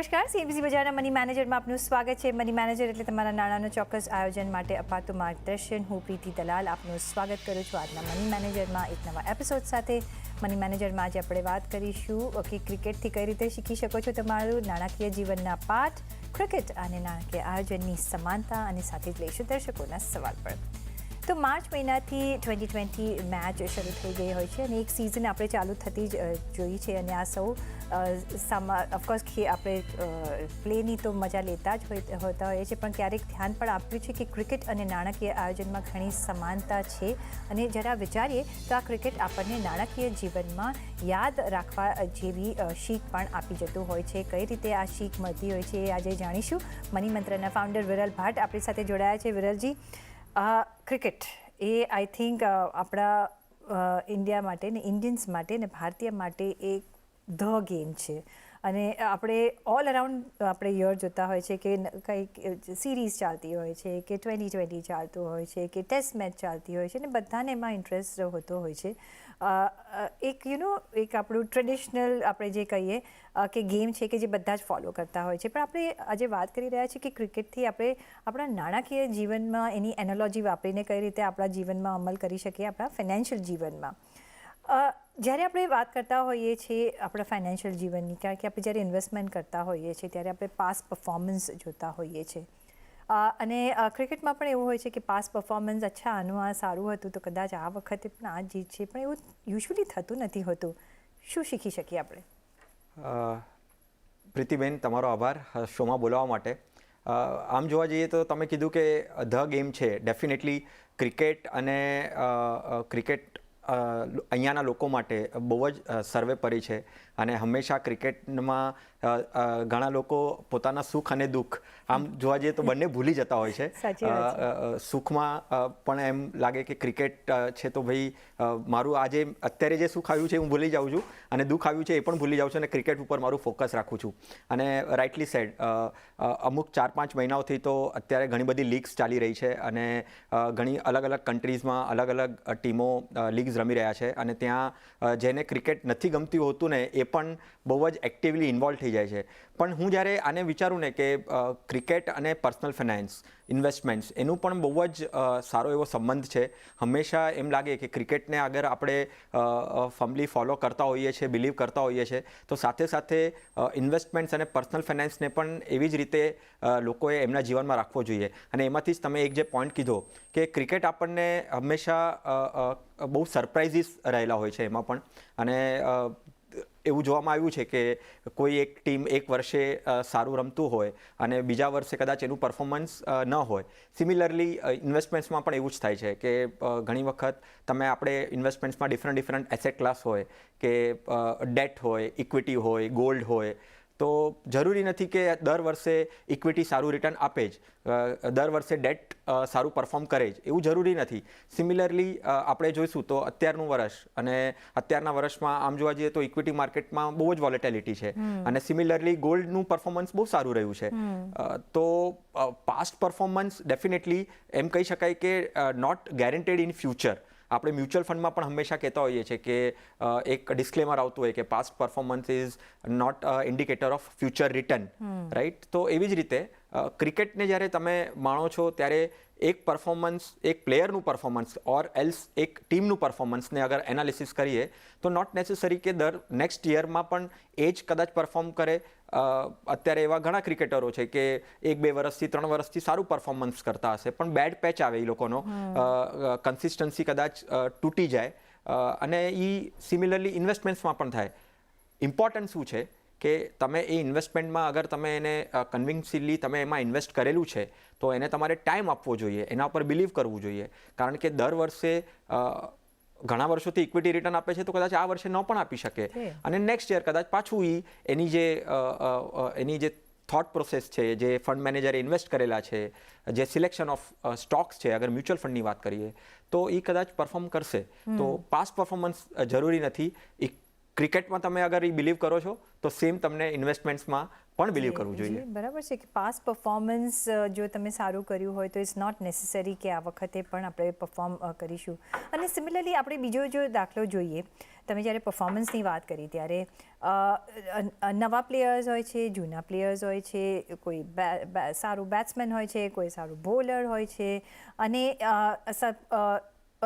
નમસ્કાર, સીએમસી બજારના મની મેનેજરમાં આપનું સ્વાગત છે. મની મેનેજર એટલે તમારા નાણાંનો ચોક્કસ આયોજન માટે અપાતું માર્ગદર્શન. હું પ્રીતિ દલાલ આપનું સ્વાગત કરું છું આજના મની મેનેજરમાં એક નવા એપિસોડ સાથે. મની મેનેજરમાં આજે આપણે વાત કરીશું કે ક્રિકેટથી કઈ રીતે શીખી શકો છો તમારું નાણાકીય જીવનના પાઠ, ક્રિકેટ અને નાણાકીય આયોજનની સમાનતા, અને સાથે જ લઈશું દર્શકોના સવાલ પર. તો માર્ચ મહિનાથી 2020 મેચ શરૂ થઈ ગઈ હોય છે અને એક સિઝન આપણે ચાલુ થતી જ જોઈ છે. અને આ સૌ ઓફકોર્સ આપણે પ્લેની તો મજા લેતા જ હોતા હોઈએ છીએ, પણ ક્યારેક ધ્યાન પણ આપ્યું છે કે ક્રિકેટ અને નાણાકીય આયોજનમાં ઘણી સમાનતા છે. અને જરા વિચારીએ તો આ ક્રિકેટ આપણને નાણાકીય જીવનમાં યાદ રાખવા જેવી શીખ પણ આપી જતું હોય છે. કઈ રીતે આ શીખ મળતી હોય છે એ આજે જાણીશું. મની મંત્રના ફાઉન્ડર વિરલ ભાટ આપણી સાથે જોડાયા છે. વિરલજી, ક્રિકેટ એ આઈ થિંક આપણા ઇન્ડિયા માટે ને ઇન્ડિયન્સ માટે ને ભારતીય માટે એક ધ ગેમ છે. અને આપણે ઓલ અરાઉન્ડ આપણે યર જોતા હોય છે કે કંઈક સિરીઝ ચાલતી હોય છે કે 2020 ચાલતું હોય છે કે ટેસ્ટ મેચ ચાલતી હોય છે, અને બધાને એમાં ઇન્ટરેસ્ટ હોતો હોય છે. એક એક આપણું ટ્રેડિશનલ આપણે જે કહીએ કે ગેમ છે કે જે બધા જ ફોલો કરતા હોય છે. પણ આપણે આજે વાત કરી રહ્યા છીએ કે ક્રિકેટથી આપણે આપણા નાણાકીય જીવનમાં એની એનોલોજી વાપરીને કઈ રીતે આપણા જીવનમાં અમલ કરી શકીએ, આપણા ફાઇનાન્શિયલ જીવનમાં. જ્યારે આપણે વાત કરતા હોઈએ છીએ આપણા ફાઇનાન્શિયલ જીવનની, કારણ કે આપણે જ્યારે ઇન્વેસ્ટમેન્ટ કરતા હોઈએ છીએ ત્યારે આપણે પાસ્ટ પરફોર્મન્સ જોતા હોઈએ છીએ. અને ક્રિકેટમાં પણ એવું હોય છે કે પાસ્ટ પરફોર્મન્સ અચ્છા આનું આ સારું હતું તો કદાચ આ વખતે પણ આ જીત છે, પણ એવું યુઝ્યુઅલી થતું નથી હોતું. શું શીખી શકીએ આપણે? પ્રીતિબેન, તમારો આભાર શોમાં બોલાવવા માટે. આમ જોવા જઈએ તો તમે કીધું કે ધ ગેમ છે. ડેફિનેટલી ક્રિકેટ અને ક્રિકેટ અહીંયાના લોકો માટે બહુ જ સર્વેપરી છે. અને હંમેશા ક્રિકેટમાં ઘણા લોકો પોતાના સુખ અને દુઃખ આમ જોવા જઈએ તો બંને ભૂલી જતા હોય છે. સુખમાં પણ એમ લાગે કે ક્રિકેટ છે તો ભાઈ મારું આજે અત્યારે જે સુખ આવ્યું છે હું ભૂલી જાઉં છું, અને દુઃખ આવ્યું છે એ પણ ભૂલી જાઉં છું, અને ક્રિકેટ ઉપર મારું ફોકસ રાખું છું. અને રાઇટલી સેડ, અમુક 4-5 મહિનાઓથી તો અત્યારે ઘણી બધી લીગ્સ ચાલી રહી છે, અને ઘણી અલગ અલગ કન્ટ્રીઝમાં અલગ અલગ ટીમો લીગ્સ રમી રહ્યા છે. અને ત્યાં જેને ક્રિકેટ નથી ગમતું હોતું ને એ પણ બહુ જ એક્ટિવલી ઇન્વોલ્વ થઈ જાય છે. પણ હું જ્યારે આને વિચારું ને કે ક્રિકેટ અને પર્સનલ ફાઇનાન્સ, ઇન્વેસ્ટમેન્ટ્સ, એનું પણ બહુ જ સારો એવો સંબંધ છે. હંમેશા એમ લાગે કે ક્રિકેટને અગર આપણે ફર્મલી ફોલો કરતા હોઈએ છીએ, બિલીવ કરતા હોઈએ છીએ, તો સાથે સાથે ઇન્વેસ્ટમેન્ટ્સ અને પર્સનલ ફાઇનાન્સને પણ એવી જ રીતે લોકોએ એમના જીવનમાં રાખવો જોઈએ. અને એમાંથી જ તમે એક જે પોઈન્ટ કીધો કે ક્રિકેટ આપણને હંમેશા બહુ સરપ્રાઇઝીસ રહેલા હોય છે એમાં પણ. અને એવું જોવામાં આવ્યું છે કે કોઈ એક ટીમ એક વર્ષે સારું રમતું હોય અને બીજા વર્ષે કદાચ એનું પરફોર્મન્સ ન હોય. સિમિલરલી ઇન્વેસ્ટમેન્ટ્સમાં પણ એવું જ થાય છે કે ઘણી વખત આપણે ઇન્વેસ્ટમેન્ટ્સમાં ડિફરન્ટ એસેટ ક્લાસ હોય, કે ડેટ હોય, ઇક્વિટી હોય, ગોલ્ડ હોય. તો જરૂરી નથી કે દર વર્ષે ઇક્વિટી સારું રિટર્ન આપે જ, દર વર્ષે ડેટ સારું પરફોર્મ કરે જ, એવું જરૂરી નથી. સિમિલરલી આપણે જોઈશું તો અત્યારનું વર્ષ અને અત્યારના વર્ષમાં આમ જોવા જઈએ તો ઇક્વિટી માર્કેટમાં બહુ જ વોલેટિલિટી છે, અને સિમિલરલી ગોલ્ડનું પરફોર્મન્સ બહુ સારું રહ્યું છે. તો પાસ્ટ પરફોર્મન્સ ડેફિનેટલી એમ કહી શકાય કે નોટ ગેરંટેડ ઇન ફ્યુચર. આપણે મ્યુચ્યુઅલ ફંડમાં પણ હંમેશા કહેતા હોઈએ છીએ કે એક ડિસ્ક્લેમર આવતું હોય કે past performance is not indicator of future return, right? તો એવી જ રીતે ક્રિકેટને જ્યારે તમે માણો છો ત્યારે એક પરફોર્મન્સ, એક પ્લેયરનું પરફોર્મન્સ ઓર એલ્સ એક ટીમનું પરફોર્મન્સને અગર એનાલિસિસ કરીએ તો નોટ નેસેસરી કે નેક્સ્ટ યરમાં પણ એ જ કદાચ પરફોર્મ કરે. અત્યારે એવા ઘણા ક્રિકેટરો છે કે 1-2 વર્ષથી 3 વર્ષથી સારું પરફોર્મન્સ કરતા હશે, પણ બેડ પેચ આવે એ લોકોનો, કન્સિસ્ટન્સી કદાચ તૂટી જાય. અને એ સિમિલરલી ઇન્વેસ્ટમેન્ટ્સમાં પણ થાય. ઇમ્પોર્ટન્ટ શું છે કે તમે એ ઇન્વેસ્ટમેન્ટમાં અગર તમે એને કન્વિન્સિવલી તમે એમાં ઇન્વેસ્ટ કરેલું છે તો એને તમારે ટાઈમ આપવો જોઈએ, એના પર બિલીવ કરવું જોઈએ. કારણ કે દર વર્ષે ઘણા વર્ષોથી ઇક્વિટી રિટર્ન આપે છે તો કદાચ આ વર્ષે ન પણ આપી શકે, અને નેક્સ્ટ યર કદાચ પાછું એની જે થોટ પ્રોસેસ છે, જે ફંડ મેનેજરે ઇન્વેસ્ટ કરેલા છે, જે સિલેક્શન ઓફ સ્ટોક્સ છે, અગર મ્યુચ્યુઅલ ફંડની વાત કરીએ તો એ કદાચ પરફોર્મ કરશે. તો પાસ્ટ પરફોર્મન્સ જરૂરી નથી. ક્રિકેટમાં તમે અગર એ બિલીવ કરો છો તો સેમ તમને ઇન્વેસ્ટમેન્ટ્સમાં પણ બિલીવ કરવું જોઈએ. બરાબર છે કે પાસ પરફોર્મન્સ જો તમે સારું કર્યું હોય તો ઇટ્સ નોટ નેસેસરી કે આ વખતે પણ આપણે પરફોર્મ કરીશું. અને સિમિલરલી આપણે બીજો જો દાખલો જોઈએ, તમે જ્યારે પરફોર્મન્સની વાત કરી ત્યારે નવા પ્લેયર્સ હોય છે, જૂના પ્લેયર્સ હોય છે, કોઈ સારું બેટ્સમેન હોય છે, કોઈ સારું બોલર હોય છે,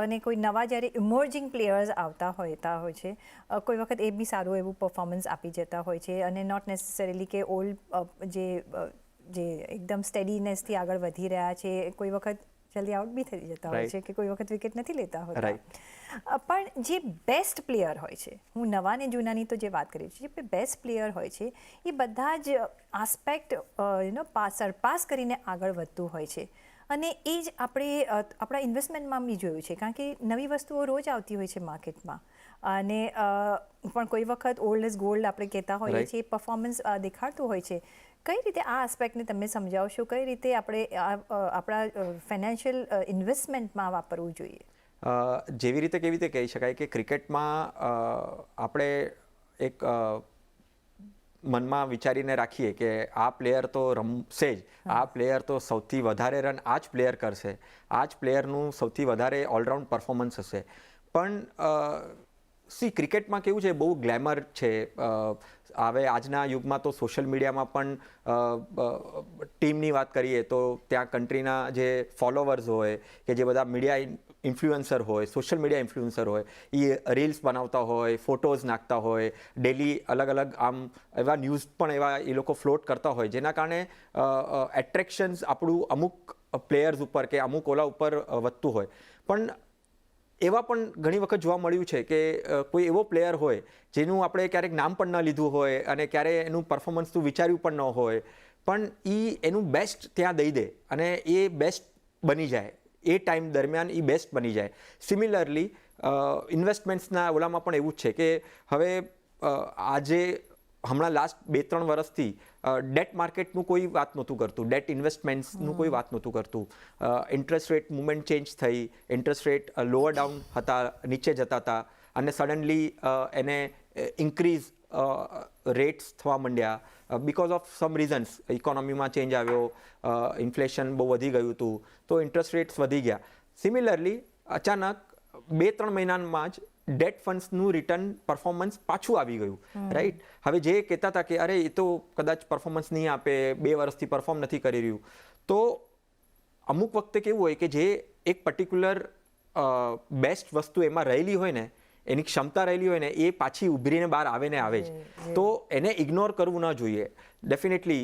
અને કોઈ નવા જ્યારે ઇમર્જિંગ પ્લેયર્સ આવતા હોય છે, કોઈ વખત એ બી સારું એવું પરફોર્મન્સ આપી જતા હોય છે, અને નોટ નેસેસરીલી કે ઓલ્ડ જે એકદમ સ્ટેડીનેસથી આગળ વધી રહ્યા છે, કોઈ વખત જલ્દી આઉટ બી થઈ જતા હોય છે કે કોઈ વખત વિકેટ નથી લેતા હોતા. પણ જે બેસ્ટ પ્લેયર હોય છે, હું નવા ને જૂનાની તો જે વાત કરી છું, જે બેસ્ટ પ્લેયર હોય છે એ બધા જ આસ્પેક્ટ સરપાસ કરીને આગળ વધતું હોય છે. અને એ જ આપણે આપણા ઇન્વેસ્ટમેન્ટમાં બી જોયું છે, કારણ કે નવી વસ્તુઓ રોજ આવતી હોય છે માર્કેટમાં, અને પણ કોઈ વખત ઓલ્ડ ઇઝ ગોલ્ડ આપણે કહેતા હોઈએ છીએ, પરફોર્મન્સ દેખાડતું હોય છે. કઈ રીતે આ આસ્પેક્ટને તમે સમજાવશો, કઈ રીતે આપણે આપણા ફાઇનાન્શિયલ ઇન્વેસ્ટમેન્ટમાં વાપરવું જોઈએ? જેવી રીતે કેવી રીતે કહી શકાય કે ક્રિકેટમાં આપણે એક મનમાં વિચારીને રાખીએ કે આ પ્લેયર તો રમશે જ, આ પ્લેયર તો સૌથી વધારે રન આ જ પ્લેયર કરશે, આ જ પ્લેયરનું સૌથી વધારે ઓલરાઉન્ડ પરફોર્મન્સ હશે. પણ ક્રિકેટમાં કેવું છે, બહુ ગ્લેમર છે. હવે આજના યુગમાં તો સોશિયલ મીડિયામાં પણ ટીમની વાત કરીએ તો ત્યાં કન્ટ્રીના જે ફોલોવર્સ હોય કે જે બધા મીડિયા ઇન્ફ્લુએન્સર હોય, સોશિયલ મીડિયા ઇન્ફ્લુએન્સર હોય, એ રીલ્સ બનાવતા હોય, ફોટોઝ નાખતા હોય, ડેલી અલગ અલગ આમ એવા ન્યૂઝ પણ એવા એ લોકો ફ્લોટ કરતા હોય, જેના કારણે એટ્રેક્શન્સ આપણું અમુક પ્લેયર્સ ઉપર કે અમુક ઓલા ઉપર વધતું હોય. પણ એવા પણ ઘણી વખત જોવા મળ્યું છે કે કોઈ એવો પ્લેયર હોય જેનું આપણે ક્યારેક નામ પણ ન લીધું હોય અને ક્યારેય એનું પરફોર્મન્સ વિચાર્યું પણ ન હોય, પણ એનું બેસ્ટ ત્યાં દઈ દે અને એ બેસ્ટ બની જાય, એ ટાઈમ દરમિયાન એ બેસ્ટ બની જાય. સિમિલરલી ઇન્વેસ્ટમેન્ટ્સના ઓલામાં પણ એવું જ છે કે હવે આજે હમણાં લાસ્ટ 2-3 વર્ષથી ડેટ માર્કેટનું કોઈ વાત નહોતું કરતું, ડેટ ઇન્વેસ્ટમેન્ટ્સનું કોઈ વાત નહોતું કરતું. ઇન્ટરેસ્ટ રેટ મુવમેન્ટ ચેન્જ થઈ, ઇન્ટરેસ્ટ રેટ લોઅર ડાઉન હતા, નીચે જતા હતા, અને સડનલી એને ઇન્ક્રીઝ રેટ્સ થવા માંડ્યા બિકોઝ ઓફ સમ રીઝન્સ. ઇકોનોમીમાં ચેન્જ આવ્યો, ઇન્ફ્લેશન બહુ વધી ગયું હતું, તો ઇન્ટરેસ્ટ રેટ્સ વધી ગયા. સિમિલરલી અચાનક 2-3 મહિનામાં જ ડેટ ફંડ્સનું રિટર્ન પરફોર્મન્સ પાછું આવી ગયું, રાઈટ. હવે જે કહેતા હતા કે અરે એ તો કદાચ પરફોર્મન્સ નહીં આપે, 2 વર્ષથી પરફોર્મ નથી કરી રહ્યું, તો અમુક વખતે કેવું હોય કે જે એક પર્ટિક્યુલર બેસ્ટ વસ્તુ એમાં રહેલી હોય ને, એની ક્ષમતા રહેલી હોય ને, એ પાછી ઉભરીને બહાર આવે ને આવે જ. તો એને ઇગ્નોર કરવું ન જોઈએ. ડેફિનેટલી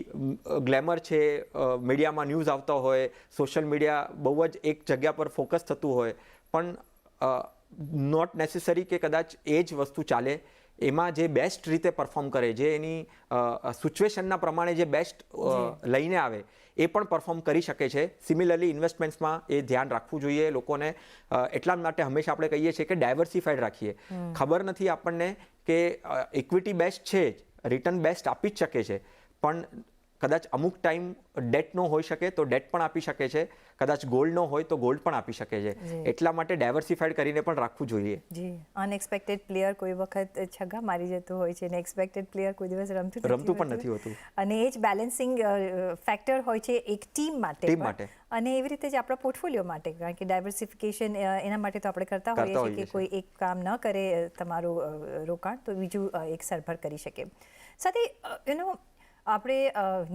ગ્લેમર છે, મીડિયામાં ન્યૂઝ આવતા હોય, સોશિયલ મીડિયા બહુ જ એક જગ્યા પર ફોકસ થતું હોય, પણ નોટ નેસેસરી કે કદાચ એ જ વસ્તુ ચાલે. એમાં જે બેસ્ટ રીતે પરફોર્મ કરે, જે એની સિચ્યુએશનના પ્રમાણે જે બેસ્ટ લઈને આવે, એ પણ પરફોર્મ કરી શકે છે. સિમિલરલી ઇન્વેસ્ટમેન્ટ્સમાં એ ધ્યાન રાખવું જોઈએ લોકોને. એટલા માટે હંમેશા આપણે કહીએ છીએ કે ડાયવર્સિફાઈડ રાખીએ. ખબર નથી આપણને કે ઇક્વિટી બેસ્ટ છે જ, રિટર્ન બેસ્ટ આપી જ શકે છે, પણ કદાચ અમુક ટાઈમ ડેટ નો હોઈ શકે તો ડેટ પણ આપી શકે છે, કદાચ ગોલ્ડ નો હોય તો ગોલ્ડ પણ આપી શકે છે. એટલા માટે ડાયવર્સિફાઈડ કરીને પણ રાખવું જોઈએ. જી, અનએક્સપેક્ટેડ પ્લેયર કોઈ વખત છગ્ગા મારી જતું હોય છે અને એક્સપેક્ટેડ પ્લેયર કોઈ દિવસ રમતું પણ નથી હોતું, અને એ જ બેલેન્સિંગ ફેક્ટર હોય છે એક ટીમ માટે અને એવી રીતે જ આપણા પોર્ટફોલિયો માટે, કારણ કે ડાયવર્સિફિકેશન એના માટે તો આપણે કરતા હોઈએ છીએ કે કોઈ એક કામ ન કરે તમારું રોકાણ તો બીજું એક સરભર કરી શકે. સાથે આપણે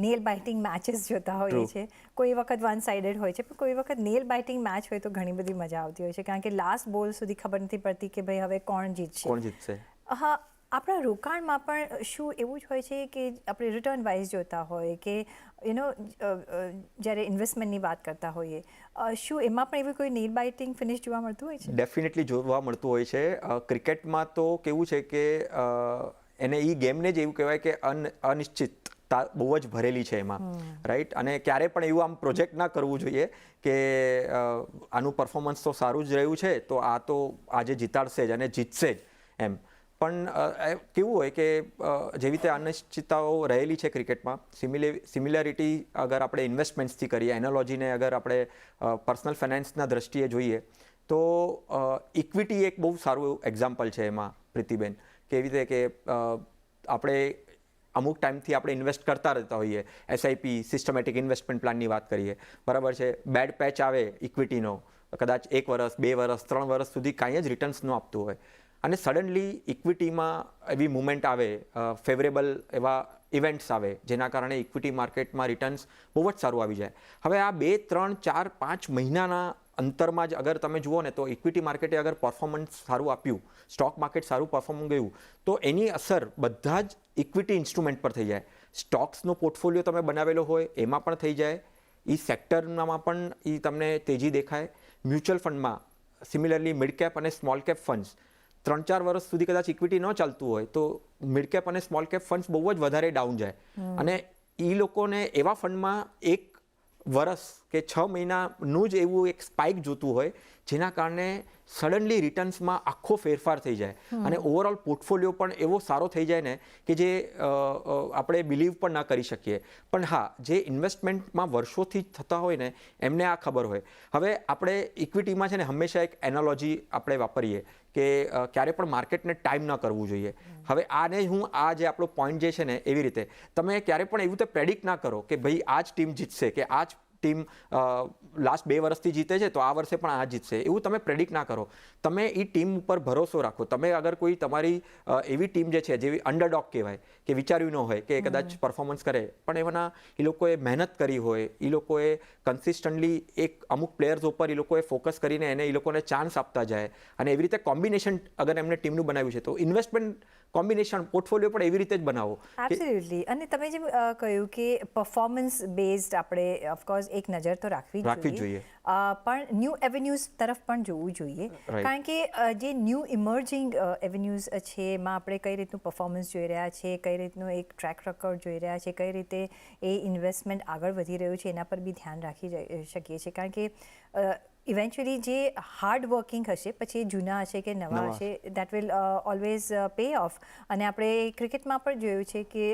નેલ બાઇટિંગ મેચીસ જોતા હોઈએ છીએ. કોઈ વખત વન સાઇડેડ હોય છે, પણ કોઈ વખત નેલ બાઇટિંગ મેચ હોય તો ઘણી બધી મજા આવતી હોય છે, કારણ કે લાસ્ટ બોલ સુધી ખબર નથી પડતી કે ભાઈ હવે કોણ જીતશે. હા, આપણા રોકાણમાં પણ શું એવું જ હોય છે કે આપણે રિટર્ન વાઇઝ જોતા હોય કે જ્યારે ઇન્વેસ્ટમેન્ટની વાત કરતા હોઈએ, શું એમાં પણ એવું કોઈ નેલ બાઇટિંગ ફિનિશ જોવા મળતું હોય છે? ડેફિનેટલી જોવા મળતું હોય છે. ક્રિકેટમાં તો કેવું છે કે એને એ ગેમને જ એવું કહેવાય કે અનિશ્ચિત બહુ જ ભરેલી છે એમાં, રાઈટ. અને ક્યારે પણ એવું આમ પ્રોજેક્ટ ના કરવું જોઈએ કે આનું પરફોર્મન્સ તો સારું જ રહ્યું છે તો આ તો આજે જીતાડશે જ અને જીતશે જ એમ. પણ કેવું હોય કે જેવી રીતે અનિશ્ચિતતાઓ રહેલી છે ક્રિકેટમાં, સિમિલરિટી અગર આપણે ઇન્વેસ્ટમેન્ટ્સથી કરીએ, એનોલોજીને અગર આપણે પર્સનલ ફાઇનાન્સના દ્રષ્ટિએ જોઈએ તો ઇક્વિટી એક બહુ સારું એક્ઝામ્પલ છે એમાં પ્રીતિબેન. કેવી રીતે કે આપણે અમુક ટાઈમથી આપણે ઇન્વેસ્ટ કરતા રહેતા હોઈએ, એસઆઈપી સિસ્ટમેટિક ઇન્વેસ્ટમેન્ટ પ્લાનની વાત કરીએ, બરાબર છે, બેડ પેચ આવે ઇક્વિટીનો, કદાચ 1 વર્ષ 2 વર્ષ 3 વર્ષ સુધી કાંઈ જ રિટર્ન્સ ન આપતું હોય અને સડનલી ઇક્વિટીમાં એવી મુવમેન્ટ આવે, ફેવરેબલ એવા ઇવેન્ટ્સ આવે જેના કારણે ઇક્વિટી માર્કેટમાં રિટર્ન્સ બહુ જ સારું આવી જાય. હવે આ 2 3 4 5 મહિનાના અંતરમાં જ અગર તમે જુઓ ને તો ઇક્વિટી માર્કેટે અગર પરફોર્મન્સ સારું આપ્યું, સ્ટોક માર્કેટ સારું પરફોર્મ ગયું, તો એની અસર બધા જ ઇક્વિટી ઇન્સ્ટ્રુમેન્ટ પર થઈ જાય. સ્ટોક્સનો પોર્ટફોલિયો તમે બનાવેલો હોય એમાં પણ થઈ જાય, એ સેક્ટરમાં પણ એ તમને તેજી દેખાય. મ્યુચ્યુઅલ ફંડમાં સિમિલરલી મિડ કેપ અને સ્મોલ કેપ ફંડ્સ 3-4 વર્ષ સુધી કદાચ ઇક્વિટી ન ચાલતું હોય તો મિડ કેપ અને સ્મોલ કેપ ફંડ્સ બહુ જ વધારે ડાઉન જાય અને એ લોકોને એવા ફંડમાં 1 વર્ષ કે 6 મહિનાનું જ એવું એક સ્પાઇક જોતું હોય જેના કારણે સડનલી રિટર્ન્સમાં આખો ફેરફાર થઈ જાય અને ઓવરઓલ પોર્ટફોલિયો પણ એવો સારો થઈ જાય ને કે જે આપણે બિલીવ પણ ના કરી શકીએ. પણ હા, જે ઇન્વેસ્ટમેન્ટમાં વર્ષોથી થતા હોય ને એમને આ ખબર હોય. હવે આપણે ઇક્વિટીમાં છે ને હંમેશા એક એનાલોજી આપણે વાપરીએ કે ક્યારે પણ માર્કેટને ટાઈમ ન કરવું જોઈએ. હવે આને હું આ જે આપણો પોઈન્ટ જે છે ને એવી રીતે તમે ક્યારે પણ એવું તો પ્રેડિક્ટ ના કરો કે ભાઈ આ જ ટીમ જીતશે કે આ જ ટીમ લાસ્ટ 2 વર્ષથી જીતે છે તો આ વર્ષે પણ આ જીતશે, એવું તમે પ્રેડિક્ટ ના કરો. તમે એ ટીમ ઉપર ભરોસો રાખો. તમે અગર કોઈ તમારી એવી ટીમ જે છે જેવી અંડરડોગ કહેવાય કે વિચાર્યું ન હોય કે કદાચ પરફોર્મન્સ કરે પણ એમાંના એ લોકોએ મહેનત કરી હોય, એ લોકોએ કન્સિસ્ટન્ટલી એક અમુક પ્લેયર્સ ઉપર એ લોકોએ ફોકસ કરીને એને એ લોકોને ચાન્સ આપતા જાય અને એવી રીતે કોમ્બિનેશન અગર એમને ટીમનું બનાવ્યું છે તો ઇન્વેસ્ટમેન્ટ કોમ્બિનેશન પોર્ટફોલિયો પણ એવી રીતે જ બનાવો. એબ્સોલ્યુટલી. અને તમે જેમ કહ્યું કે પરફોર્મન્સ બેઝડ આપણે ઓફકોર્સ એક નજર તો રાખવી જ જોઈએ, પણ ન્યૂ એવેન્યુઝ તરફ પણ જોવું જોઈએ. કારણ કે જે ન્યૂ ઇમર્જિંગ એવેન્યુઝ છે એમાં આપણે કઈ રીતનું પરફોર્મન્સ જોઈ રહ્યા છે, કઈ રીતનું એક ટ્રેક રેકોર્ડ જોઈ રહ્યા છે, કઈ રીતે એ ઇન્વેસ્ટમેન્ટ આગળ વધી રહ્યું છે એના પર બી ધ્યાન રાખી શકીએ છીએ. કારણ કે ઇવેન્ચ્યુઅલી જે હાર્ડ વર્કિંગ હશે પછી એ જૂના હશે કે નવા હશે, that will always pay of. અને આપણે ક્રિકેટમાં પણ જોયું છે કે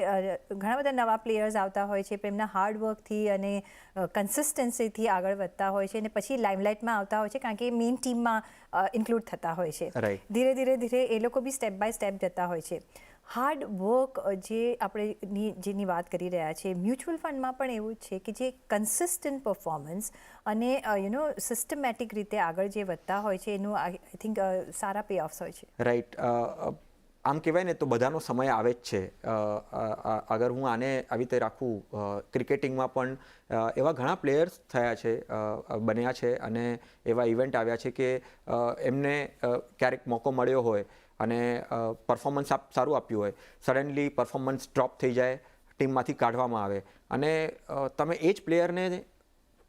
ઘણા બધા નવા પ્લેયર્સ આવતા હોય છે પણ એમના હાર્ડ વર્કથી અને કન્સિસ્ટન્સીથી આગળ વધતા હોય છે અને પછી લાઇમલાઇટમાં આવતા હોય છે કારણ કે મેઇન ટીમમાં ઇન્ક્લુડ થતા હોય છે. ધીરે ધીરે એ લોકો બી સ્ટેપ બાય સ્ટેપ જતા હોય છે. હાર્ડ વર્ક જે આપણે જેની વાત કરી રહ્યા છીએ, મ્યુચ્યુઅલ ફંડમાં પણ એવું જ છે કે જે કન્સિસ્ટન્ટ પરફોર્મન્સ અને સિસ્ટમેટિક રીતે આગળ જે વધતા હોય છે એનું I think Sara pay offs હોય છે. રાઈટ. આમ કહેવાય ને તો બધાનો સમય આવે જ છે. અગર હું આને આવી રીતે રાખું, ક્રિકેટિંગમાં પણ એવા ઘણા પ્લેયર્સ થયા છે, બન્યા છે અને એવા ઇવેન્ટ આવ્યા છે કે એમને ક્યારેક મોકો મળ્યો હોય અને પરફોર્મન્સ સારું આપ્યું હોય, સડનલી પરફોર્મન્સ ડ્રોપ થઈ જાય, ટીમમાંથી કાઢવામાં આવે અને તમે એ જ પ્લેયરને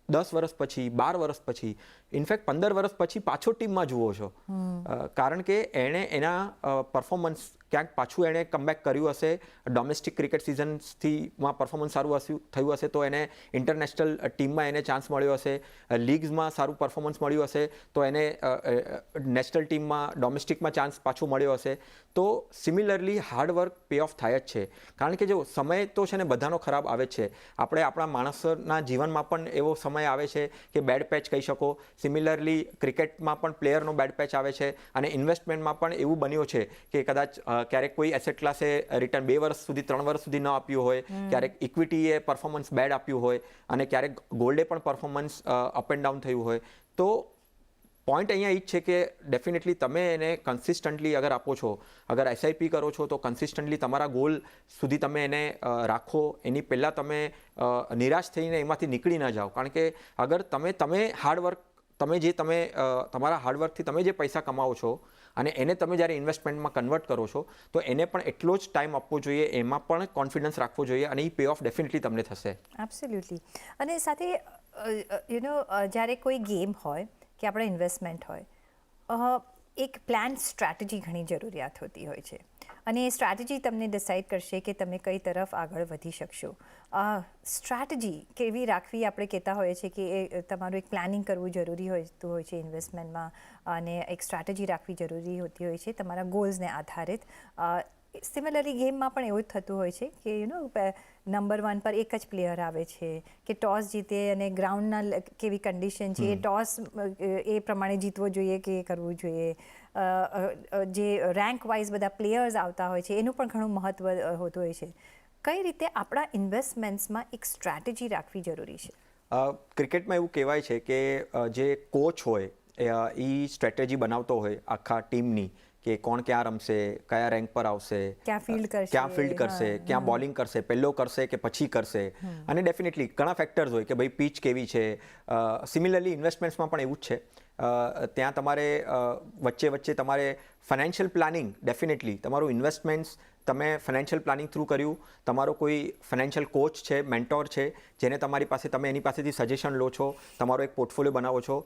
10 વર્ષ પછી, 12 વર્ષ પછી, ઇનફેક્ટ 15 વર્ષ પછી પાછો ટીમમાં જુઓ છો. કારણ કે એણે એના પરફોર્મન્સ ક્યાંક પાછું એણે કમબેક કર્યું હશે, ડોમેસ્ટિક ક્રિકેટ સિઝન્સથીમાં પરફોર્મન્સ સારું થયું હશે તો એને ઇન્ટરનેશનલ ટીમમાં એને ચાન્સ મળ્યો હશે, લીગ્સમાં સારું પરફોર્મન્સ મળ્યું હશે તો એને નેશનલ ટીમમાં ડોમેસ્ટિકમાં ચાન્સ પાછો મળ્યો હશે. તો સિમિલરલી હાર્ડવર્ક પે ઓફ થાય જ છે. કારણ કે જો સમય તો છે ને બધાનો ખરાબ આવે જ છે. આપણે આપણા માણસના જીવનમાં પણ એવો સમય આવે છે કે બેડ પેચ કહી શકો. સિમિલરલી ક્રિકેટમાં પણ પ્લેયરનો બેડ પેચ આવે છે અને ઇન્વેસ્ટમેન્ટમાં પણ એવું બન્યું છે કે કદાચ ક્યારેક કોઈ એસેટ ક્લાસે રિટર્ન 2 વર્ષ સુધી 3 વર્ષ સુધી ન આપ્યું હોય, ક્યારેક ઇક્વિટીએ પરફોર્મન્સ બેડ આપ્યું હોય અને ક્યારેક ગોલ્ડે પણ પરફોર્મન્સ અપ એન્ડ ડાઉન થયું હોય. તો પોઈન્ટ અહીંયા એ જ છે કે ડેફિનેટલી તમે એને કન્સિસ્ટન્ટલી અગર આપો છો, અગર એસઆઈપી કરો છો તો કન્સિસ્ટન્ટલી તમારા ગોલ સુધી તમે એને રાખો. એની પહેલાં તમે નિરાશ થઈને એમાંથી નીકળી ના જાઓ. કારણ કે અગર તમે હાર્ડવર્ક તમારા હાર્ડવર્કથી તમે જે પૈસા કમાવો છો અને એને તમે જ્યારે ઇન્વેસ્ટમેન્ટમાં કન્વર્ટ કરો છો તો એને પણ એટલો જ ટાઈમ આપવો જોઈએ, એમાં પણ કોન્ફિડન્સ રાખવો જોઈએ અને એ પે ઓફ ડેફિનેટલી તમને થશે. એબ્સોલ્યુટલી. અને સાથે જ્યારે કોઈ ગેમ હોય કે આપણે ઇન્વેસ્ટમેન્ટ હોય, એક પ્લાન સ્ટ્રેટેજી ઘણી જરૂરિયાત હોતી હોય છે અને એ સ્ટ્રેટેજી તમને ડિસાઇડ કરશે કે તમે કઈ તરફ આગળ વધી શકશો. સ્ટ્રેટેજી કેવી રાખવી આપણે કહેતા હોઈએ છીએ કે એ તમારું એક પ્લાનિંગ કરવું જરૂરી હોતું હોય છે ઇન્વેસ્ટમેન્ટમાં અને એક સ્ટ્રેટેજી રાખવી જરૂરી હોતી હોય છે તમારા ગોલ્સને આધારિત. સિમિલરલી ગેમમાં પણ એવું જ થતું હોય છે કે નંબર 1 પર એક જ પ્લેયર આવે છે કે ટોસ જીતે અને ગ્રાઉન્ડના કેવી કન્ડિશન છે એ ટોસ એ પ્રમાણે જીતવો જોઈએ કે કરવું જોઈએ. જે રેન્ક વાઇઝ બધા પ્લેયર્સ આવતા હોય છે એનું પણ ઘણું મહત્ત્વ હોતું હોય છે. કઈ રીતે આપણા ઇન્વેસ્ટમેન્ટ્સમાં એક સ્ટ્રેટેજી રાખવી જરૂરી છે? ક્રિકેટમાં એવું કહેવાય છે કે જે કોચ હોય એ સ્ટ્રેટેજી બનાવતો હોય આખા ટીમની કે કોણ ક્યાં રમશે, કયા રેન્ક પર આવશે, ક્યાં ફિલ્ડ કરશે, ક્યાં ફિલ્ડ કરશે, ક્યાં બોલિંગ કરશે, પહેલો કરશે કે પછી કરશે. અને ડેફિનેટલી ઘણા ફેક્ટર્સ હોય કે ભાઈ પીચ કેવી છે. સિમિલરલી ઇન્વેસ્ટમેન્ટ્સમાં પણ એવું જ છે. ત્યાં તમારે વચ્ચે તમારે ફાઇનાન્શિયલ પ્લાનિંગ, ડેફિનેટલી તમારું ઇન્વેસ્ટમેન્ટ્સ તમે ફાઇનાન્શિયલ પ્લાનિંગ થ્રુ કર્યું, તમારો કોઈ ફાઇનાન્શિયલ કોચ છે, મેન્ટોર છે, જેને તમારી પાસે તમે એની પાસેથી સજેશન લો છો, તમારો એક પોર્ટફોલિયો બનાવો છો,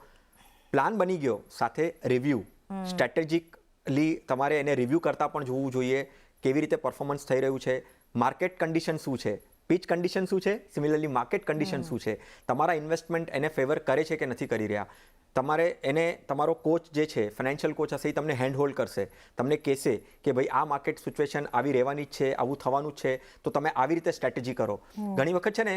પ્લાન બની ગયો, સાથે રિવ્યૂ, સ્ટ્રેટેજિકલી તમારે એને રિવ્યૂ કરતાં પણ જોવું જોઈએ કેવી રીતે પરફોર્મન્સ થઈ રહ્યું છે, માર્કેટ કન્ડિશન શું છે, પિચ કન્ડિશન શું છે, સિમિલરલી માર્કેટ કન્ડિશન શું છે, તમારા ઇન્વેસ્ટમેન્ટ એને ફેવર કરે છે કે નથી કરી રહ્યા. તમારે એને તમારો કોચ જે છે, ફાઇનાન્શિયલ કોચ હશે, એ તમને હેન્ડ હોલ્ડ કરશે, તમને કહેશે કે ભાઈ આ માર્કેટ સિચ્યુએશન આવી રહેવાની જ છે, આવું થવાનું જ છે, તો તમે આવી રીતે સ્ટ્રેટેજી કરો. ઘણી વખત છે ને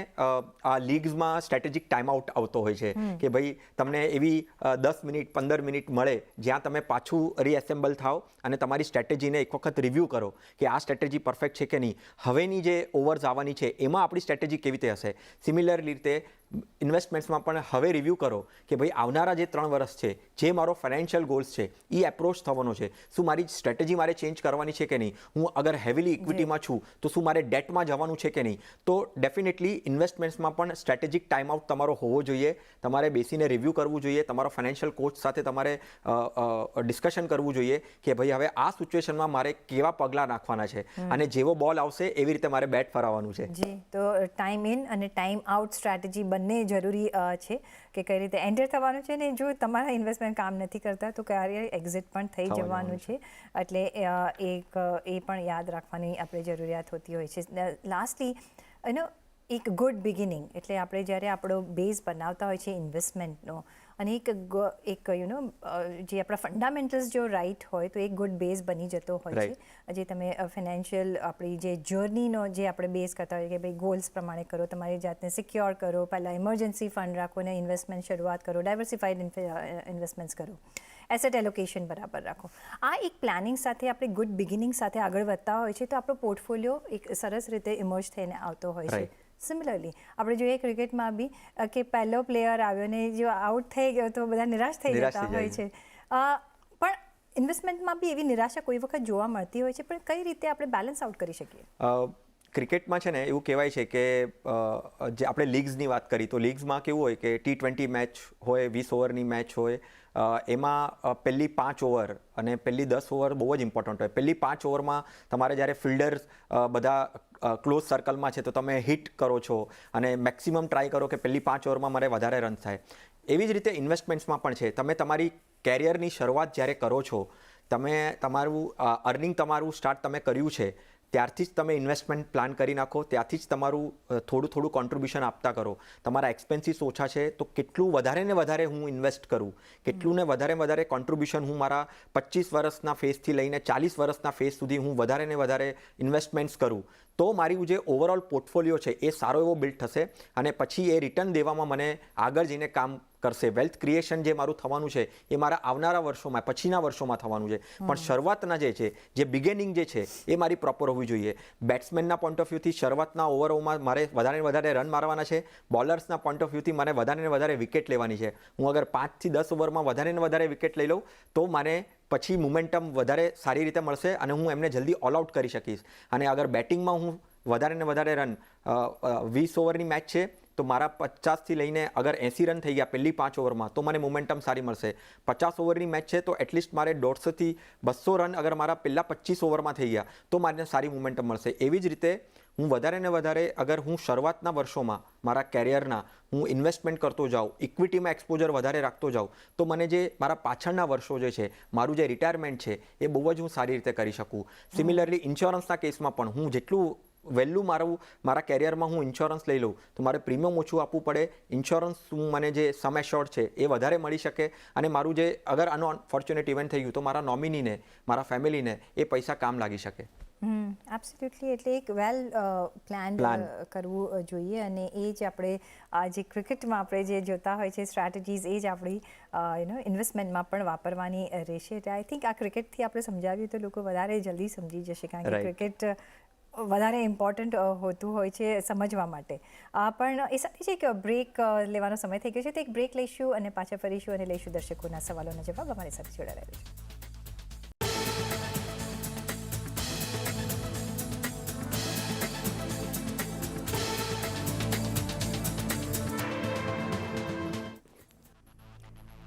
આ લીગ્સમાં સ્ટ્રેટેજિક ટાઈમ આઉટ આવતો હોય છે કે ભાઈ તમને એવી 10 મિનિટ 15 મિનિટ મળે જ્યાં તમે પાછું રીએસેમ્બલ થાઓ અને તમારી સ્ટ્રેટેજીને એક વખત રિવ્યૂ કરો કે આ સ્ટ્રેટેજી પરફેક્ટ છે કે નહીં, હવેની જે ઓવર્સ આવવાની છે એમાં આપણી સ્ટ્રેટેજી કેવી રીતે હશે. સિમિલર રીતે ઇન્વેસ્ટમેન્ટ્સમાં પણ હવે રિવ્યૂ કરો કે ભાઈ આવનારા જે 3 વર્ષ છે, જે મારો ફાઇનાન્શિયલ ગોલ્સ છે એ એપ્રોચ થવાનો છે, શું મારી સ્ટ્રેટેજી મારે ચેન્જ કરવાની છે કે નહીં, હું અગર હેવીલી ઇક્વિટીમાં છું તો શું મારે ડેટમાં જવાનું છે કે નહીં. તો ડેફિનેટલી ઇન્વેસ્ટમેન્ટ્સમાં પણ સ્ટ્રેટેજિક ટાઈમ આઉટ તમારો હોવો જોઈએ. તમારે બેસીને રિવ્યૂ કરવું જોઈએ, તમારો ફાઇનાન્શિયલ કોચ સાથે તમારે ડિસ્કશન કરવું જોઈએ કે ભાઈ હવે આ સિચ્યુએશનમાં મારે કેવા પગલાં નાખવાના છે અને જેવો બોલ આવશે એવી રીતે મારે બેટ ફરાવવાનું છે. જી, તો ટાઈમ ઇન અને ટાઈમ આઉટ સ્ટ્રેટેજી બંને જરૂરી છે કે કઈ રીતે એન્ટર થવાનું છે, ને જો તમારા ઇન્વેસ્ટમેન્ટ કામ નથી કરતા તો ક્યારે એક્ઝિટ પણ થઈ જવાનું છે. એટલે એ પણ યાદ રાખવાની આપણે જરૂરિયાત હોતી હોય છે. લાસ્ટલી એક ગુડ બિગિનિંગ, એટલે આપણે જ્યારે આપણો બેઝ બનાવતા હોય છે ઇન્વેસ્ટમેન્ટનો, અને એક જે આપણા ફંડામેન્ટલ્સ જો રાઇટ હોય તો એક ગુડ બેઝ બની જતો હોય છે. જે તમે ફાઇનાન્શિયલ આપણી જે જર્નીનો જે આપણે બેઝ કરતા હોય કે ભાઈ ગોલ્સ પ્રમાણે કરો, તમારી જાતને સિક્યોર કરો, પહેલાં ઇમરજન્સી ફંડ રાખો ને ઇન્વેસ્ટમેન્ટ શરૂઆત કરો, ડાયવર્સિફાઈડ ઇન્વેસ્ટમેન્ટ્સ કરો, એસેટ એલોકેશન બરાબર રાખો. આ એક પ્લાનિંગ સાથે આપણે ગુડ બિગિનિંગ સાથે આગળ વધતા હોય છે તો આપણો પોર્ટફોલિયો એક સરસ રીતે ઇમર્જ થઈને આવતો હોય છે. સિમિલરલી આપણે જોઈએ ક્રિકેટમાં બી કે પહેલો પ્લેયર આવ્યો ને જો આઉટ થઈ ગયો તો બધા નિરાશ થઈ જતા હોય છે. પણ ઇન્વેસ્ટમેન્ટમાં બી એવી નિરાશા કોઈ વખત જોવા મળતી હોય છે, પણ કઈ રીતે આપણે બેલેન્સ આઉટ કરી શકીએ? ક્રિકેટમાં છે ને એવું કહેવાય છે કે જે આપણે લીગ્સની વાત કરી તો લીગ્સમાં કેવું હોય કે T20 મેચ હોય, 20 ઓવરની મેચ હોય, એમાં પહેલી 5 ઓવર અને પહેલી 10 ઓવર બહુ જ ઇમ્પોર્ટન્ટ હોય. પહેલી 5 ઓવરમાં તમારે જ્યારે ફિલ્ડર્સ બધા ક્લોઝ સર્કલમાં છે તો તમે હિટ કરો છો અને મેક્સિમમ ટ્રાય કરો કે પહેલી 5 ઓવરમાં મારે વધારે રન થાય. એવી જ રીતે ઇન્વેસ્ટમેન્ટ્સમાં પણ છે. તમે તમારી કેરિયરની શરૂઆત જ્યારે કરો છો, તમે તમારું અર્નિંગ તમારું સ્ટાર્ટ તમે કર્યું છે ત્યારથી જ તમે ઇન્વેસ્ટમેન્ટ પ્લાન કરી નાખો, ત્યાંથી જ તમારું થોડું કોન્ટ્રીબ્યુશન આપતા કરો. તમારા એક્સપેન્સીસ ઓછા છે તો કેટલું વધારે ને વધારે હું ઇન્વેસ્ટ કરું, કેટલું ને વધારે કોન્ટ્રીબ્યુશન હું મારા 25 વર્ષના ફેઝથી લઈને 40 વર્ષના ફેઝ સુધી હું વધારે ને વધારે ઇન્વેસ્ટમેન્ટ્સ કરું, તો મારું જે ઓવરઓલ પોર્ટફોલિયો છે એ સારો એવો બિલ્ડ થશે અને પછી એ રિટર્ન દેવામાં મને આગળ જઈને કામ કરશે. વેલ્થ ક્રિએશન જે મારું થવાનું છે એ મારા આવનારા વર્ષોમાં, પછીના વર્ષોમાં થવાનું છે. પણ શરૂઆતના જે છે, જે બિગિનિંગ જે છે એ મારી પ્રોપર હોવી જોઈએ. બેટ્સમેનના પોઈન્ટ ઓફ વ્યૂથી શરૂઆતના ઓવરોમાં મારે વધારે ને વધારે રન મારવાના છે. બોલર્સના પોઈન્ટ ઓફ વ્યૂથી મારે વધારે ને વધારે વિકેટ લેવાની છે. હું અગર 5 થી 10 ઓવરમાં વધારે ને વધારે વિકેટ લઈ લઉં તો મને પછી મોમેન્ટમ વધારે સારી રીતે મળશે અને હું એમને જલ્દી ઓલ આઉટ કરી શકીશ. અને અગર બેટિંગમાં હું વધારે ને વધારે રન, 20 ઓવરની મેચ છે તો મારા 50થી લઈને અગર 80 રન થઈ ગયા પહેલી 5 ઓવરમાં તો મને મોમેન્ટમ સારી મળશે. 50 ઓવરની મેચ છે તો એટલીસ્ટ મારે 150થી 200 રન અગર મારા પહેલા 25 ઓવરમાં થઈ ગયા તો મારે સારી મોમેન્ટમ મળશે. એવી જ રીતે હું વધારે ને વધારે અગર હું શરૂઆતના વર્ષોમાં મારા કેરિયરના હું ઇન્વેસ્ટમેન્ટ કરતો જાઉં, ઇક્વિટીમાં એક્સપોઝર વધારે રાખતો જાઉં તો મને જે મારા પાછળના વર્ષો જે છે, મારું જે રિટાયરમેન્ટ છે એ બહુ જ હું સારી રીતે કરી શકું. સિમિલરલી ઇન્સ્યોરન્સના કેસમાં પણ હું જેટલું વહેલું મારા કેરિયરમાં હું ઇન્સ્યોરન્સ લઈ લઉં તો મારે પ્રીમિયમ ઓછું આપવું પડે, ઇન્સ્યોરન્સ મને જે સમ એશ્યોર્ડ છે એ વધારે મળી શકે અને મારું જે અગર આનો અનફોર્ચ્યુનેટ ઇવેન્ટ થઈ ગયું તો મારા નોમિનીને, મારા ફેમિલીને એ પૈસા કામ લાગી શકે. એબ્સોલ્યુટલી. એટલે એક વેલ પ્લાન કરવું જોઈએ અને એ જ આપણે જે ક્રિકેટમાં આપણે જે જોતા હોય છે સ્ટ્રેટેજીઝ એ જ આપણી ઇન્વેસ્ટમેન્ટમાં પણ વાપરવાની રહેશે. એટલે આઈ થિંક આ ક્રિકેટથી આપણે સમજાવ્યું તો લોકો વધારે જલ્દી સમજી જશે, કારણ કે ક્રિકેટ વધારે ઇમ્પોર્ટન્ટ હોતું હોય છે સમજવા માટે. પણ એ સાથે છે કે બ્રેક લેવાનો સમય થઈ ગયો છે, તો એક બ્રેક લઈશું અને પાછા ફરીશું અને લઈશું દર્શકોના સવાલોના જવાબ. અમારી સાથે જોડાયેલા રહેજો.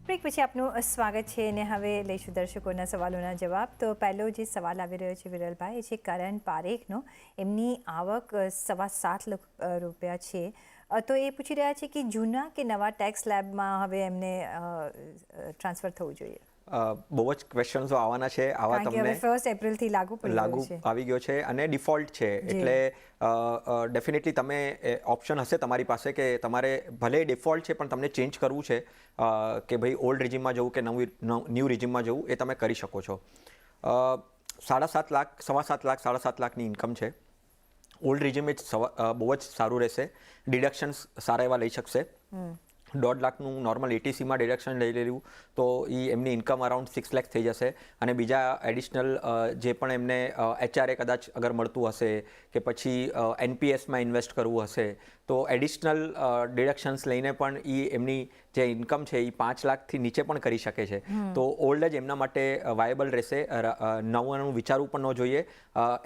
બ્રેક પછી આપનું સ્વાગત છે અને હવે લઈશું દર્શકોના સવાલોના જવાબ. તો પહેલો જે સવાલ આવી રહ્યો છે વિરલભાઈ, એ છે કરણ પારેખનો. એમની આવક 7.25 લાખ રૂપિયા છે. તો એ પૂછી રહ્યા છે કે જૂના કે નવા ટેક્સ સ્લેબમાં હવે એમને ટ્રાન્સફર થવું જોઈએ. બહુ જ ક્વેશ્ચન્સો આવવાના છે. આવા કારણ કે હવે તમને 1 એપ્રિલથી લાગુ આવી ગયો છે અને ડિફોલ્ટ છે, એટલે ડેફિનેટલી તમે ઓપ્શન હશે તમારી પાસે કે તમારે ભલે ડિફોલ્ટ છે પણ તમને ચેન્જ કરવું છે કે ભાઈ ઓલ્ડ રિજીમમાં જવું કે ન્યૂ રિજીમમાં જવું, એ તમે કરી શકો છો. 7.5 લાખ, 7.25 લાખ, 7.5 લાખની ઇન્કમ છે. ઓલ્ડ રિજીમ એ બહુ જ સારું રહેશે. ડિડક્શન્સ સારા એવા લઈ શકશે. 1.5 લાખનું નોર્મલ એટીસીમાં ડિડક્શન લઈ લેવું તો એમની ઇન્કમ અરાઉન્ડ 6 લાખ થઈ જશે. અને બીજા એડિશનલ જે પણ એમને HRA કદાચ અગર મળતું હશે કે પછી NPSમાં ઇન્વેસ્ટ કરવું હશે તો એડિશનલ ડિડક્શન્સ લઈને પણ એમની જે ઇન્કમ છે એ 5 લાખથી નીચે પણ કરી શકે છે. તો ઓલ્ડ જ એમના માટે વાયેબલ રહેશે. નવું વિચારવું પણ ન જોઈએ.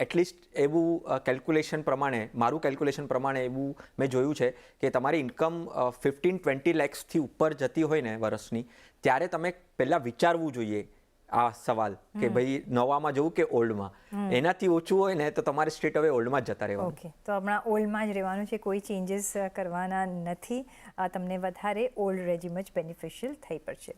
એટલીસ્ટ એવું કેલ્ક્યુલેશન પ્રમાણે, મારું કેલ્ક્યુલેશન પ્રમાણે એવું મેં જોયું છે કે તમારી ઇન્કમ 15-20 લેક્સથી ઉપર જતી હોય ને વર્ષની, ત્યારે તમે પહેલાં વિચારવું જોઈએ આ સવાલ કે ભાઈ નવામાં જવું કે ઓલ્ડમાં. એનાથી ઓછું હોય ને તો તમારે સ્ટ્રેટ હવે ઓલ્ડમાં જ જતા રહેવાનું. ઓકે, તો હમણાં ઓલ્ડમાં જ રહેવાનું છે, કોઈ ચેન્જીસ કરવાના નથી. તમને વધારે ઓલ્ડ રેજીમ જ બેનિફિશિયલ થઈ પડશે.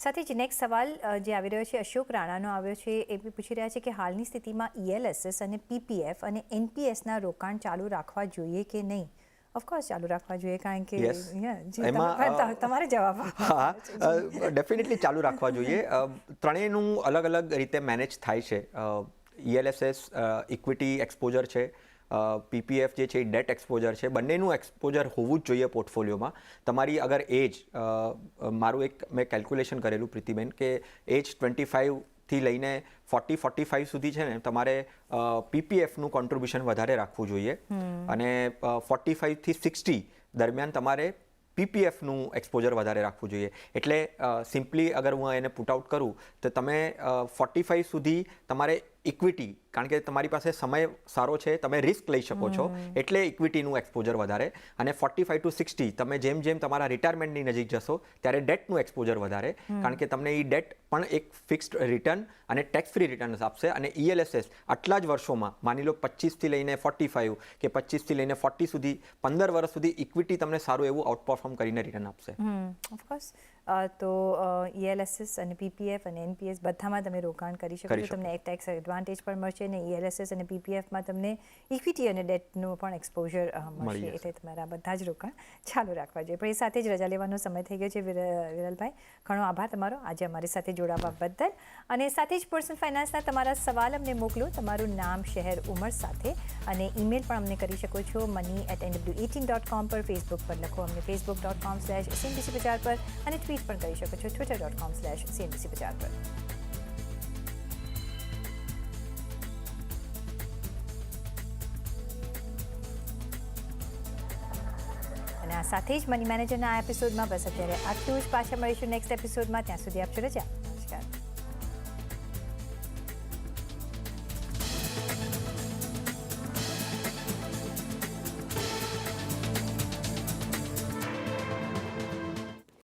સાથે જ નેક્સ્ટ સવાલ જે આવી રહ્યો છે અશોક રાણાનો આવ્યો છે. એ પૂછી રહ્યા છે કે હાલની સ્થિતિમાં ELSS અને PPF અને NPSના રોકાણ ચાલુ રાખવા જોઈએ કે નહીં. ઓફકોર્સ ચાલુ રાખવા જોઈએ, કારણ કે તમારે જવાબ. હા, ડેફિનેટલી ચાલુ રાખવા જોઈએ. ત્રણેયનું અલગ અલગ રીતે મેનેજ થાય છે. ELSS ઇક્વિટી એક્સપોઝર છે, PPF જે છે એ ડેટ એક્સપોઝર છે. બંનેનું એક્સપોઝર હોવું જ જોઈએ પોર્ટફોલિયોમાં. તમારી અગર એજ, મારું મેં કેલ્ક્યુલેશન કરેલું પ્રીતિબેન, કે એજ 25થી લઈને 40-45 સુધી છે ને, તમારે PPFનું કોન્ટ્રીબ્યુશન વધારે રાખવું જોઈએ અને 45થી 60 દરમિયાન તમારે PPFનું એક્સપોઝર વધારે રાખવું જોઈએ. એટલે સિમ્પલી અગર હું એને પુટ આઉટ કરું તો તમે 45 સુધી તમારે ઇક્વિટી, કારણ કે તમારી પાસે સમય સારો છે, તમે રિસ્ક લઈ શકો છો, એટલે ઇક્વિટીનું એક્સપોઝર વધારે. અને 45 to 60 તમે જેમ જેમ તમારા રિટાયરમેન્ટની નજીક જશો ત્યારે ડેટનું એક્સપોઝર વધારે, કારણ કે તમને એ ડેટ પણ એક ફિક્સ્ડ રિટર્ન અને ટેક્સ ફ્રી રિટર્ન્સ આપશે. અને ELSS આટલા જ વર્ષોમાં, માની લો 25થી લઈને 45 કે 25થી લઈને 40 સુધી, 15 વર્ષ સુધી ઇક્વિટી તમને સારું એવું આઉટપરફોર્મ કરીને રિટર્ન આપશે. ઓફકોર્સ. તો ELSS અને PPF અને NPS બધામાં તમે રોકાણ કરી શકો છો. તમને એક ટેક્સ એડવાન્ટેજ પણ મળશે અને ELSS અને PPFમાં તમને ઇક્વિટી અને ડેટનું પણ એક્સપોઝર મળશે. એટલે તમારા બધા જ રોકાણ ચાલુ રાખવા જોઈએ. પણ એ સાથે જ રજા લેવાનો સમય થઈ ગયો છે વિરલભાઈ. ઘણો આભાર તમારો આજે અમારી સાથે જોડાવા બદલ. અને સાથે જ પર્સનલ ફાઇનાન્સના તમારા સવાલ અમને મોકલો, તમારું નામ, શહેર, ઉંમર સાથે, અને ઈમેલ પણ અમને કરી શકો છો money@nw18.com પર. ફેસબુક પર લખો અમને facebook.com/CNBC બજાર પર, અને ટ્વીટ પણ કરી શકો છો twitter.com/CNBC બજાર પર. અને આ સાથે જ મની મેનેજરના આ એપિસોડમાં બસ અત્યારે આટલું જ. પાછા મળીશું નેક્સ્ટ એપિસોડમાં. ત્યાં સુધી આપશો રજા.